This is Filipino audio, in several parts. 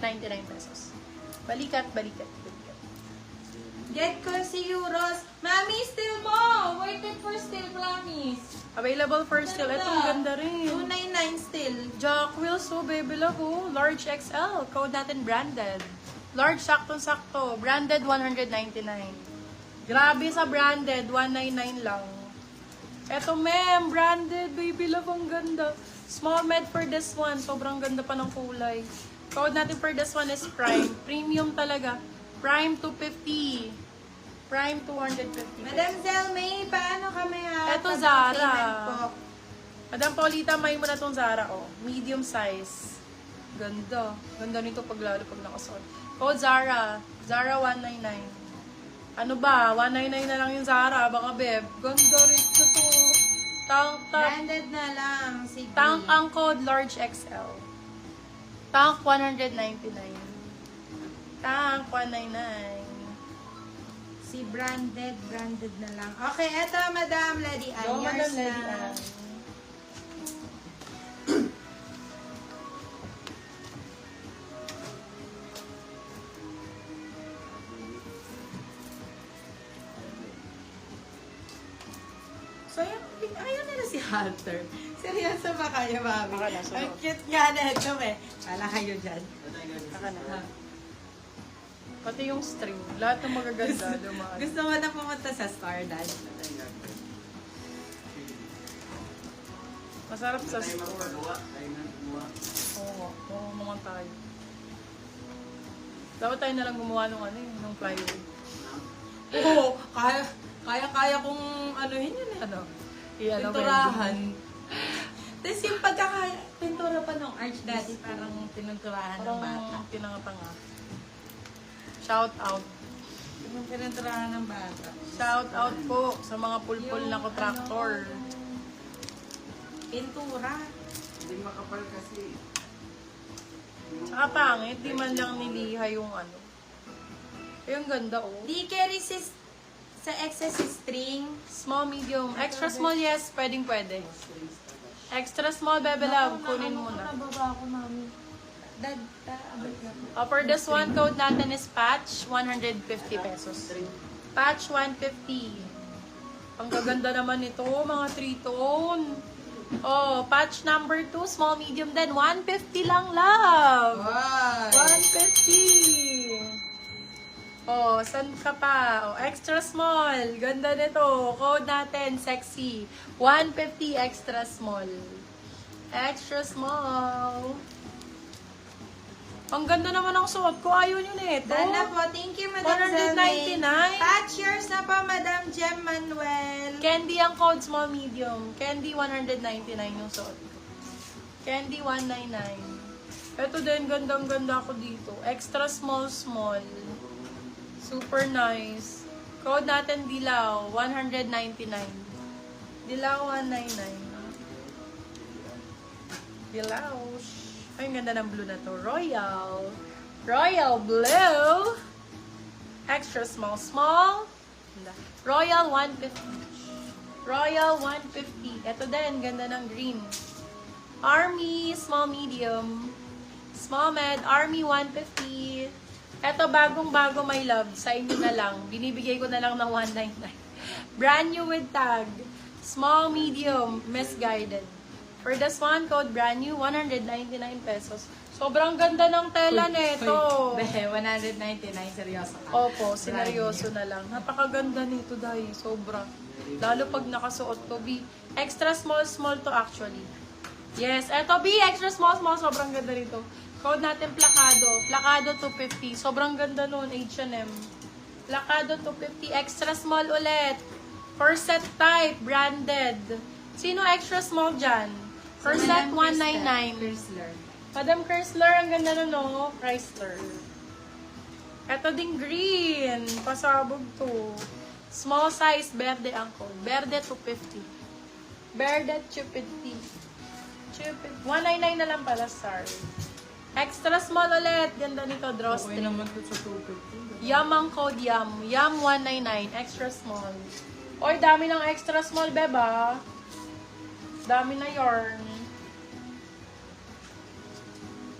99 pesos. Balikat, balikat, balikat. Get ko si Euros. Mami, still mo! Waiting for still, promise. Available for still. Itong ganda rin. 299 still. Jack Wills, so baby love, oh. Large XL. Code natin branded. Large, saktong-sakto. Branded, 199. Grabe sa branded, 199 lang. Eto, ma'am, branded. Baby love, ang ganda. Small med for this one. Sobrang ganda pa ng kulay. Code natin for this one is Prime. Premium talaga. Prime 250. Prime 250. Madam Zelmay, paano kami ha? Eto, Zara. Madam Paulita, may mo na tong Zara, oh. Medium size. Ganda. Ganda nito lalo pag nakasuot. Code Zara. Zara 199. Ano ba? 199 na lang yung Zara. Baka, beb. Ganda rin ito to. Tank top. Branded na lang. Sige. Tank ang code large XL. Tank 199. Tank 199. Si branded na lang. Okay, eto, Madam Lady Ann. Go, Madam Yours Lady na. Ann. So, ayaw nila si Hunter. Seryoso ba kayo, mami? Baka na, sunod. Ang cute nga na ito eh. Wala kayo dyan. Saka na. Pati yung string. Lahat ng magaganda. dumaan. Gusto mo na pumunta sa Stardust? Masarap sa store. Oo, oo naman tayo. Dapat tayo na lang gumawa ng plywood. Oo, kaya kong anuhin yun eh. Ano? Iyan ang Pinturahan. Tapos yung pintura pa ng Arch Daddy, parang pininturahan ng bata. Parang pinangapanga. Shout out. Yung pininturahan ng bata. Shout out po sa mga pulpul na kontraktor. Pintura. Hindi makapal kasi. Tsaka pangit, di man lang niliha yung ano. Yung ganda oh. Di ka resist sa excess string. Small, medium. Extra small, yes. Pwedeng pwede. Extra small, bebe love. Kunin mo na. Nababa ako, mami. For this one, code natin is patch, 150 pesos. Patch, 150. Ang gaganda naman ito, mga 3-tone. Oh, patch number 2, small, medium din. 150 lang, love. Wow. 150. Oh, saan ka pa? Oh, extra small. Ganda nito. Code natin, sexy. 150 extra small. Extra small. Ang ganda naman ang suot ko. Ayaw nyo nito. Done na po. Thank you, Madam 199. Zelmay. Patch yours na po, Madam Jem Manuel. Candy ang code, small, medium. Candy, 199 yung suot ko. Candy, 199. Ito din, gandang-ganda ako dito. Extra small, small. Super nice. Code natin, Dilaw, 199. Dilaw, 199. Dilaw. Ay, ang ganda ng blue na to. Royal. Royal blue. Extra small, small. Royal 150. Royal 150. Ito din, ganda ng green. Army, small, medium. Small med, Army 150. Ito, bagong-bago, my love. Sa inyo na lang. Binibigay ko na lang ng 199. Brand new with tag. Small, medium, misguided. For this one, code brand new, 199 pesos. Sobrang ganda ng tela nito. Behe, 199. Seryoso ka. Opo, sineryoso na lang. Napakaganda nito, dahil sobra. Lalo pag nakasuot to, B. Extra small, small to actually. Yes, eto B, extra small, small. Sobrang ganda nito. Code natin Placado. Placado 250. Sobrang ganda nun, H&M. Placado 250. Extra small ulit. Corset type, branded. Sino extra small dyan? Corset 199. Chrysler. Madam Chrysler, ang ganda nun, no? Chrysler. Ito ding green. Pasabog to. Small size, berde ang code. Berde 250. Berde 250. 199 na lang pala, sorry. Extra small ulit. Ganda nito, drawstring. Okay naman ito sa 250. Yum ang code, Yum. Yum 199. Extra small. Oy, dami ng extra small, beba. Dami na yarn.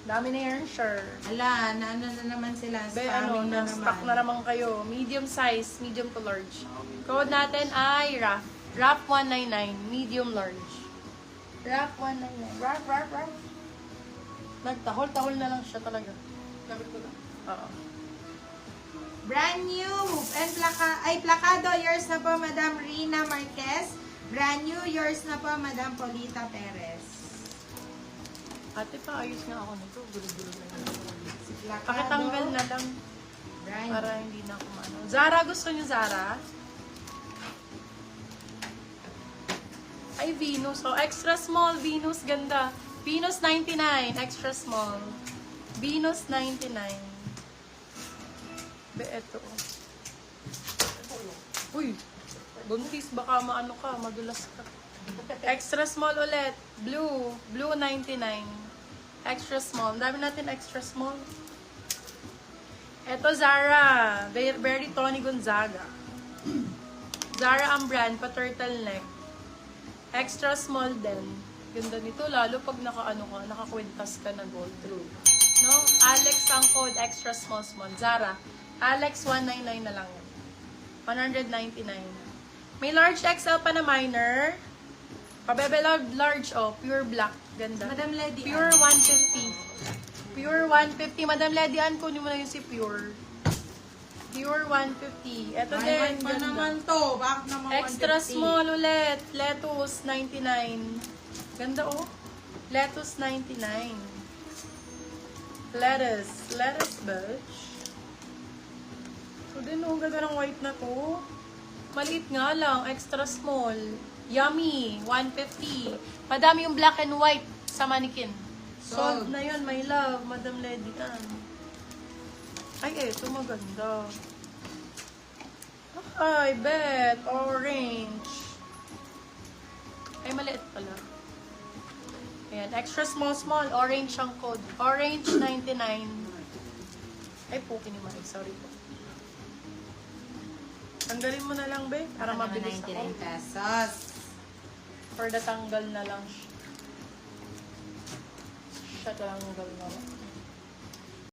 Dami na yan, sure. Ala, na naman sila. Be, Spamming na na-stock naman. na naman kayo. Medium size, medium to large. Code natin ay RAF. RAF 199, medium large. RAF 199. RAF. Nagtahol-tahol na lang siya talaga. Sabi ko lang. Oo. Brand new and plakado, yours na po, Madam Rina Marquez. Brand new, yours na po, Madam Polita Perez. Ate, paayos nga ako nito. Gulo-gulo na yun. Plakado, Pakitanggal na lang brand para hindi na ako maano. Zara, gusto niyo Zara? Ay, Venus. Oh, extra small. Venus, ganda. Venus 99, extra small. Venus 99. Be, eto. Uy, buntis, baka maano ka, madulas ka. Extra small ulit. Blue. Blue 99. Extra small. Ang dami natin extra small. Eto, Zara. Very Tony Gonzaga. Zara ang brand, pa turtleneck. Extra small din. Ganda nito, lalo pag nakakwintas ka na gold. True. No? Alex ang code, extra small. Zara. Alex 199 na lang yan. 199. May large XL pa na minor. Pabebe large, oh. Pure black. Ganda. Madam Lady. Pure 150. Pure 150. Madam Lady, kunin mo na yung si Pure. Pure 150. Ito din. Ay, pa ganda. naman to. Bakit naman Extra 150? small ulit. Lettuce 99. Ganda oh. Lettuce 99. Lettuce bitch. So din oh, ganda ng white na to. Maliit nga lang. Extra small. Yummy. 150. Madami yung black and white sa mannequin. Sold na yun, my love. Madam Lady Ann. Ay, eto maganda. Ay, bet. Orange. Ay, maliit pala. Ayan, extra small. Orange ang code. Orange 99. Ay, pukin yung mic. Sorry po. Tanggalin mo na lang, be. Para mabilis 99 ako. pesos. For the tanggal na lang siya. Siya tanggal na lang.